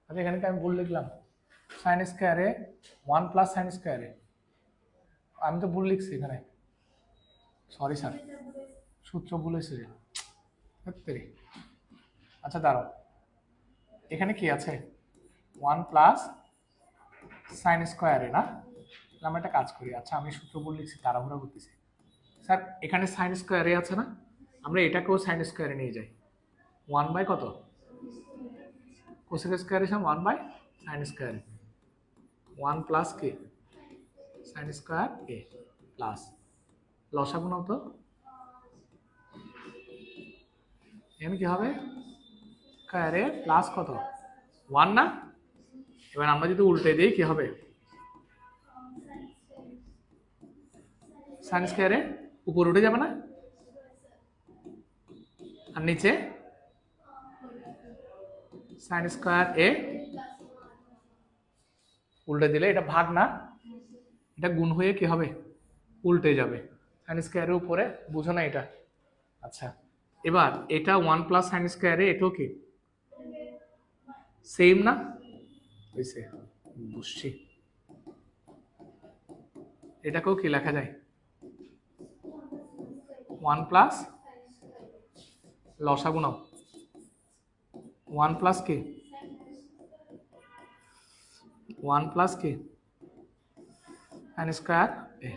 আচ্ছা এখানে কি আমি ভুল লিখলাম? sin স্কয়ার এ 1 প্লাস sin স্কয়ার এ। আমি তো ভুল লিখছি এখানে, সরি স্যার, সূত্র ভুল হয়েছে। আচ্ছা দাঁড়াও, এখানে কি আছে? 1 প্লাস সাইন স্কোয়ার এ না? আমরা একটা কাজ করি, আচ্ছা আমি সূত্র ভুল লিখছি, তাড়াহুড়া করতেছি স্যার। এখানে সাইন স্কোয়ার এ আছে না? আমরা এটাকেও সাইন স্কোয়ারে নিয়ে যাই। 1 বাই কত? কোসেক স্কোয়ার এর সমান 1 বাই সাইন স্কোয়ার। 1 প্লাস কি? সাইন স্কোয়ার এ প্লাস লসাগু নাও তো, এখানে কি হবে? স্কয়ার এ প্লাস কত? 1 না? এবার আমরা যদি উল্টে দিই কি হবে? সাইন স্কয়ার এ উপর উঠে যাবে না, আর নিচে সাইন স্কয়ার এ। উল্টে দিলে এটা ভাগ না, এটা গুণ হয়ে কি হবে? উল্টে যাবে। সাইন স্কয়ারের উপরে, বুঝো না এটা? আচ্ছা এবার এটা 1 প্লাস সাইন স্কয়ারে, এটাও কি সেম না? হয়েছে, বুঝছি। এটাকেও কি লেখা যায়? 1 প্লাস লসাগু নাও, 1 প্লাস কি? 1 প্লাস কি? সাইন স্কয়ার এ।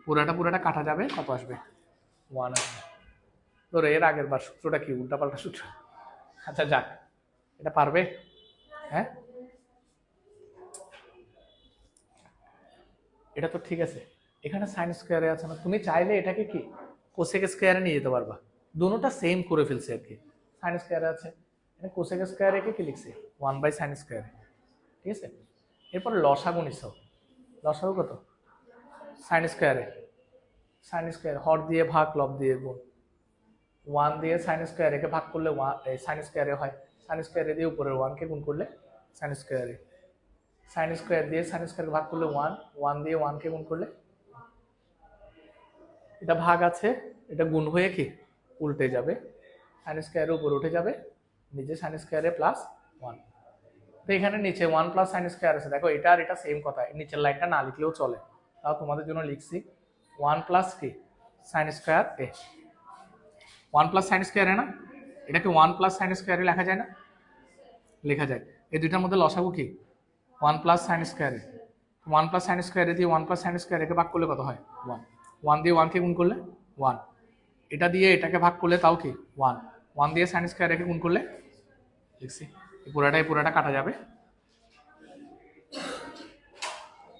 পুরাটা কাটা যাবে, কত আসবে? 1 আসবে। ধরো এর আগের বার সূত্রটা কি? উল্টাপাল্টা সূত্র। আচ্ছা যাক, এটা পারবে? হ্যাঁ এটা তো ঠিক আছে। এখানে সাইন স্কোয়ারে আছে না, তুমি চাইলে এটাকে কি কোসেক স্কোয়ারে নিয়ে যেতে পারবা। দুটোটা সেম করে ফেলছে আর কি। সাইন স্কোয়ারে আছে, এটা কোসেক স্কোয়ারে কি লিখছি? 1 বাই সাইন স্কোয়ারে। ঠিক আছে, এরপর লসাগু নিছ। লসাগু কত? সাইন স্কোয়ারে। সাইন স্কোয়ার হর দিয়ে ভাগ, লব দিয়ে গুণ। 1 দিয়ে সাইন স্কোয়ার একে ভাগ করলে সাইন স্কোয়ারে হয়, সাইন স্কোয়ারে দিয়ে উপরের 1 কে গুণ করলে সাইন স্কোয়ারে। সাইন স্কোয়ার দিয়ে সাইন স্কোয়ার ভাগ করলে 1, 1 দিয়ে 1 কে গুণ করলে, এটা ভাগ আছে, এটা গুণ হয়ে কি উল্টে যাবে, সাইন স্কোয়ারের উপর উঠে যাবে, নিচে সাইন স্কোয়ারে প্লাস 1। তো এখানে নিচে 1 প্লাস সাইন স্কোয়ার আছে, দেখো এটা আর এটা সেম কথা, নিচের লাইনটা না লিখলেও চলে, তাও তোমাদের জন্য লিখছি 1 প্লাস কি সাইন স্কোয়ার এ। 1 প্লাস সাইন স্কোয়ার না? এটাকে 1 প্লাস সাইন স্কোয়ারে লেখা যায় না? লেখা যায়। এই দুইটার মধ্যে লসাগু কি? 1 প্লাস সাইন স্কোয়ারে। ওয়ান প্লাস সাইন স্কোয়ার এ দিয়ে ওয়ান প্লাস সাইন স্কোয়ার একে ভাগ করলে কত হয়? ওয়ান। ওয়ান দিয়ে ওয়ানকে গুণ করলে ওয়ান। এটা দিয়ে এটাকে ভাগ করলে তাও কি ওয়ান। ওয়ান দিয়ে সাইন স্কোয়ার একে গুণ করলে লিখছি পুরাটা কাটা যাবে।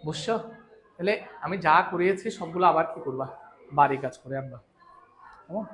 বুঝছো? তাহলে আমি যা করিয়েছি সবগুলো আবার কি করবা, বাড়ি কাজ করে আনবা। কেমন?